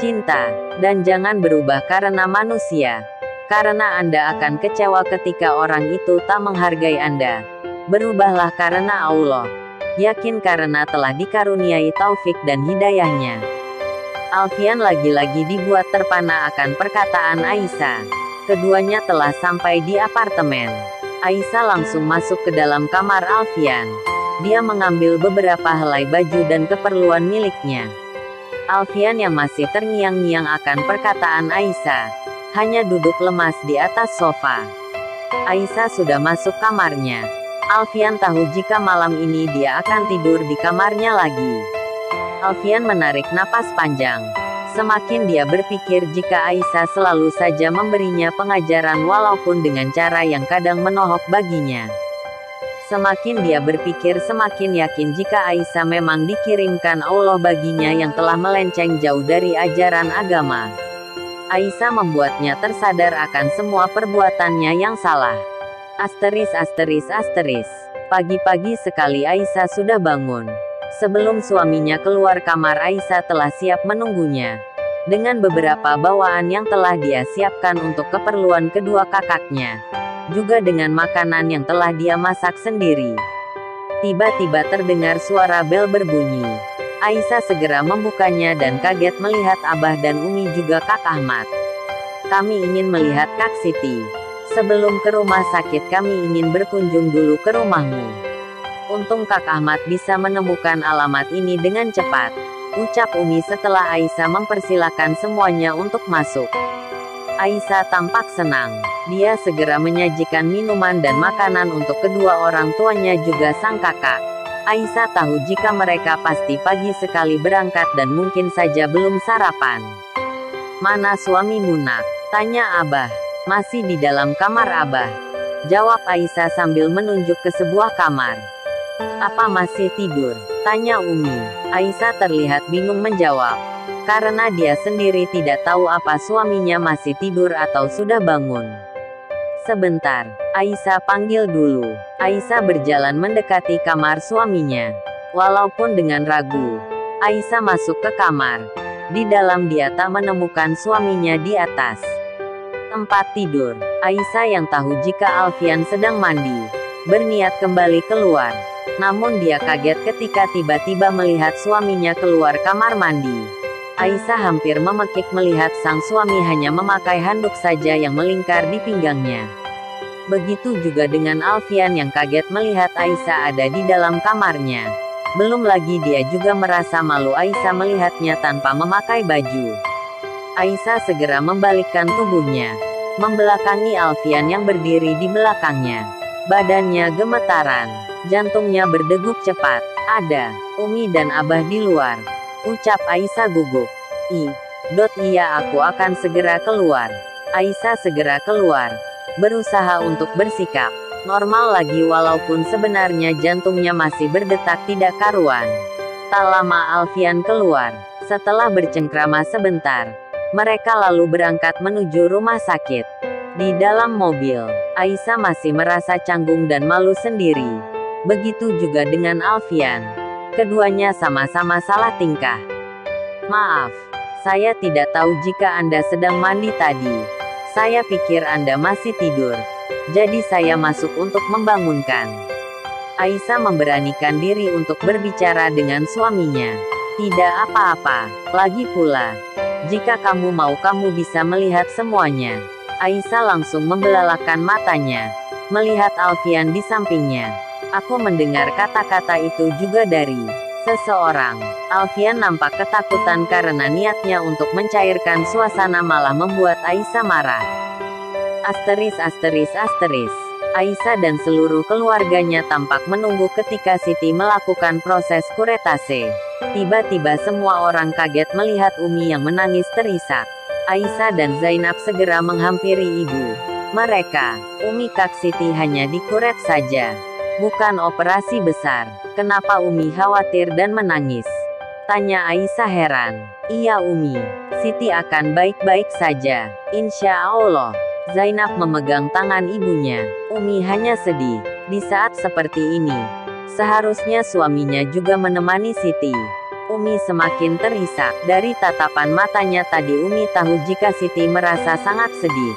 cinta, dan jangan berubah karena manusia. Karena Anda akan kecewa ketika orang itu tak menghargai Anda. Berubahlah karena Allah. Yakin karena telah dikaruniai taufik dan hidayahnya. Alfian lagi-lagi dibuat terpana akan perkataan Aisyah. Keduanya telah sampai di apartemen. Aisyah langsung masuk ke dalam kamar Alfian. Dia mengambil beberapa helai baju dan keperluan miliknya. Alfian yang masih terngiang-ngiang akan perkataan Aisyah, hanya duduk lemas di atas sofa. Aisyah sudah masuk kamarnya. Alfian tahu jika malam ini dia akan tidur di kamarnya lagi. Alfian menarik napas panjang. Semakin dia berpikir jika Aisyah selalu saja memberinya pengajaran walaupun dengan cara yang kadang menohok baginya. Semakin dia berpikir semakin yakin jika Aisyah memang dikirimkan Allah baginya yang telah melenceng jauh dari ajaran agama. Aisyah membuatnya tersadar akan semua perbuatannya yang salah. Pagi-pagi sekali Aisyah sudah bangun. Sebelum suaminya keluar kamar, Aisyah telah siap menunggunya. Dengan beberapa bawaan yang telah dia siapkan untuk keperluan kedua kakaknya. Juga dengan makanan yang telah dia masak sendiri. Tiba-tiba terdengar suara bel berbunyi. Aisyah segera membukanya dan kaget melihat Abah dan Umi juga Kak Ahmad. Kami ingin melihat Kak Siti. Sebelum ke rumah sakit kami ingin berkunjung dulu ke rumahmu. Untung Kak Ahmad bisa menemukan alamat ini dengan cepat, ucap Umi setelah Aisyah mempersilakan semuanya untuk masuk. Aisyah tampak senang. Dia segera menyajikan minuman dan makanan untuk kedua orang tuanya juga sang kakak. Aisyah tahu jika mereka pasti pagi sekali berangkat dan mungkin saja belum sarapan. Mana suamimu nak? Tanya Abah. Masih di dalam kamar Abah. Jawab Aisyah sambil menunjuk ke sebuah kamar. Apa masih tidur? Tanya Umi. Aisyah terlihat bingung menjawab. Karena dia sendiri tidak tahu apa suaminya masih tidur atau sudah bangun. Sebentar, Aisyah panggil dulu. Aisyah berjalan mendekati kamar suaminya. Walaupun dengan ragu, Aisyah masuk ke kamar. Di dalam dia tak menemukan suaminya di atas tempat tidur. Aisyah yang tahu jika Alfian sedang mandi, berniat kembali keluar. Namun dia kaget ketika tiba-tiba melihat suaminya keluar kamar mandi. Aisyah hampir memekik melihat sang suami hanya memakai handuk saja yang melingkar di pinggangnya. Begitu juga dengan Alfian yang kaget melihat Aisyah ada di dalam kamarnya. Belum lagi dia juga merasa malu Aisyah melihatnya tanpa memakai baju. Aisyah segera membalikkan tubuhnya, membelakangi Alfian yang berdiri di belakangnya. Badannya gemetaran. Jantungnya berdegup cepat. Ada Umi dan Abah di luar, ucap Aisyah gugup. Iya aku akan segera keluar. Aisyah segera keluar, berusaha untuk bersikap normal lagi walaupun sebenarnya jantungnya masih berdetak tidak karuan. Tak lama Alfian keluar. Setelah bercengkrama sebentar, mereka lalu berangkat menuju rumah sakit. Di dalam mobil, Aisyah masih merasa canggung dan malu sendiri. Begitu juga dengan Alfian. Keduanya sama-sama salah tingkah. Maaf, saya tidak tahu jika Anda sedang mandi tadi. Saya pikir Anda masih tidur. Jadi saya masuk untuk membangunkan. Aisyah memberanikan diri untuk berbicara dengan suaminya. Tidak apa-apa, lagi pula. Jika kamu mau kamu bisa melihat semuanya. Aisyah langsung membelalakan matanya, melihat Alfian di sampingnya. Aku mendengar kata-kata itu juga dari seseorang. Alfian nampak ketakutan karena niatnya untuk mencairkan suasana malah membuat Aisyah marah. Aisyah dan seluruh keluarganya tampak menunggu ketika Siti melakukan proses kuretase. Tiba-tiba semua orang kaget melihat Umi yang menangis terisak. Aisyah dan Zainab segera menghampiri ibu mereka. Umi, Kak Siti hanya dikuret saja, bukan operasi besar. Kenapa Umi khawatir dan menangis? Tanya Aisyah heran. Iya Umi, Siti akan baik-baik saja, insya Allah. Zainab memegang tangan ibunya. Umi hanya sedih. Di saat seperti ini, seharusnya suaminya juga menemani Siti. Umi semakin terisak. Dari tatapan matanya tadi Umi tahu jika Siti merasa sangat sedih.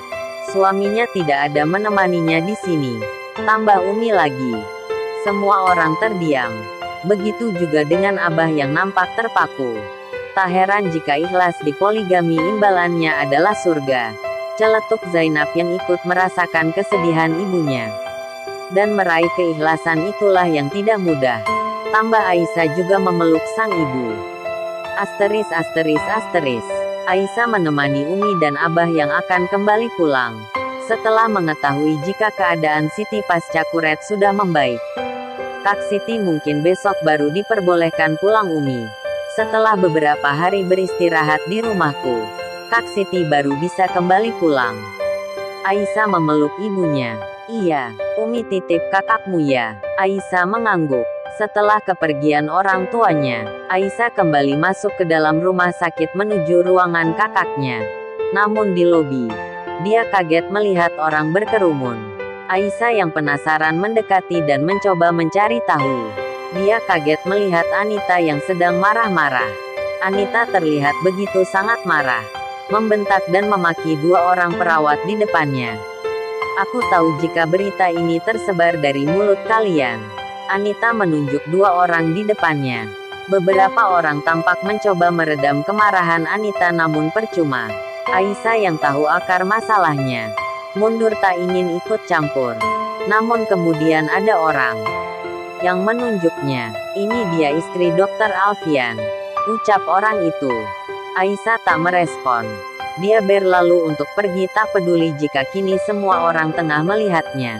Suaminya tidak ada menemaninya di sini. Tambah Umi lagi. Semua orang terdiam. Begitu juga dengan Abah yang nampak terpaku. Tak heran jika ikhlas di poligami imbalannya adalah surga. Celetuk Zainab yang ikut merasakan kesedihan ibunya. Dan meraih keikhlasan itulah yang tidak mudah. Tambah Aisyah juga memeluk sang ibu. Asteris. Aisyah menemani Umi dan Abah yang akan kembali pulang. Setelah mengetahui jika keadaan Siti pasca kuret sudah membaik. Kak Siti mungkin besok baru diperbolehkan pulang Umi. Setelah beberapa hari beristirahat di rumahku, Kak Siti baru bisa kembali pulang. Aisyah memeluk ibunya. Iya, Umi titip kakakmu ya. Aisyah mengangguk. Setelah kepergian orang tuanya, Aisyah kembali masuk ke dalam rumah sakit menuju ruangan kakaknya. Namun di lobi, dia kaget melihat orang berkerumun. Aisyah yang penasaran mendekati dan mencoba mencari tahu. Dia kaget melihat Anita yang sedang marah-marah. Anita terlihat begitu sangat marah, membentak dan memaki dua orang perawat di depannya. Aku tahu jika berita ini tersebar dari mulut kalian. Anita menunjuk dua orang di depannya. Beberapa orang tampak mencoba meredam kemarahan Anita namun percuma. Aisyah yang tahu akar masalahnya, mundur tak ingin ikut campur. Namun kemudian ada orang yang menunjuknya. Ini dia istri Dr. Alfian, ucap orang itu. Aisyah tak merespon. Dia berlalu untuk pergi tak peduli jika kini semua orang tengah melihatnya.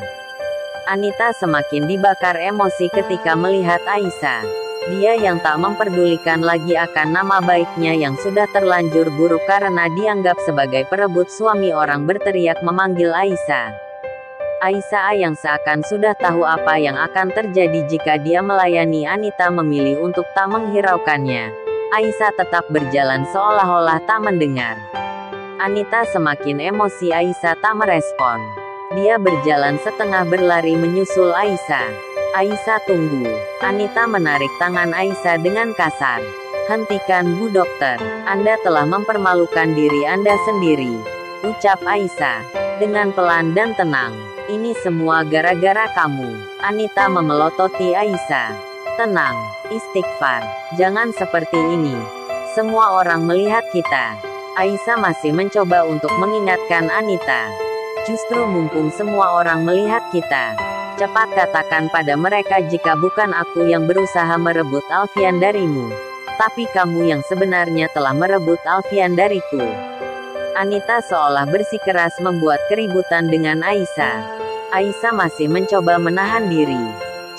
Anita semakin dibakar emosi ketika melihat Aisyah. Dia yang tak memperdulikan lagi akan nama baiknya yang sudah terlanjur buruk karena dianggap sebagai perebut suami orang berteriak memanggil Aisyah. Aisyah yang seakan sudah tahu apa yang akan terjadi jika dia melayani Anita memilih untuk tak menghiraukannya. Aisyah tetap berjalan seolah-olah tak mendengar. Anita semakin emosi. Aisyah tak merespon. Dia berjalan setengah berlari menyusul Aisyah. Aisyah tunggu. Anita menarik tangan Aisyah dengan kasar. Hentikan Bu Dokter. Anda telah mempermalukan diri Anda sendiri, ucap Aisyah dengan pelan dan tenang. Ini semua gara-gara kamu. Anita memelototi Aisyah. Tenang, istighfar. Jangan seperti ini. Semua orang melihat kita. Aisyah masih mencoba untuk mengingatkan Anita. Justru mumpung semua orang melihat kita, cepat katakan pada mereka jika bukan aku yang berusaha merebut Alfian darimu, tapi kamu yang sebenarnya telah merebut Alfian dariku. Anita seolah bersikeras membuat keributan dengan Aisyah. Aisyah masih mencoba menahan diri.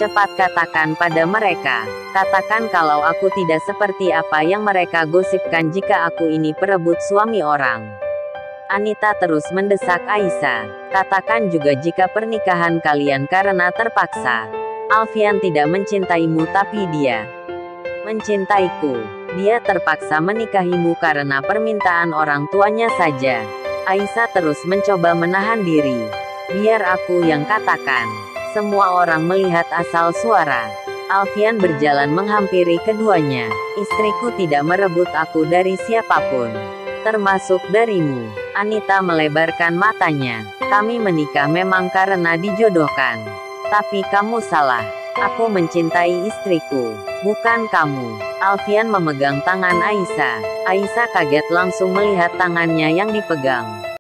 Cepat katakan pada mereka. Katakan kalau aku tidak seperti apa yang mereka gosipkan jika aku ini perebut suami orang. Anita terus mendesak Aisyah. Katakan juga jika pernikahan kalian karena terpaksa. Alfian tidak mencintaimu tapi dia mencintaiku. Dia terpaksa menikahimu karena permintaan orang tuanya saja. Aisyah terus mencoba menahan diri. Biar aku yang katakan. Semua orang melihat asal suara. Alfian berjalan menghampiri keduanya. Istriku tidak merebut aku dari siapapun, termasuk darimu. Anita melebarkan matanya. Kami menikah memang karena dijodohkan. Tapi kamu salah. Aku mencintai istriku, bukan kamu. Alfian memegang tangan Aisyah. Aisyah kaget langsung melihat tangannya yang dipegang.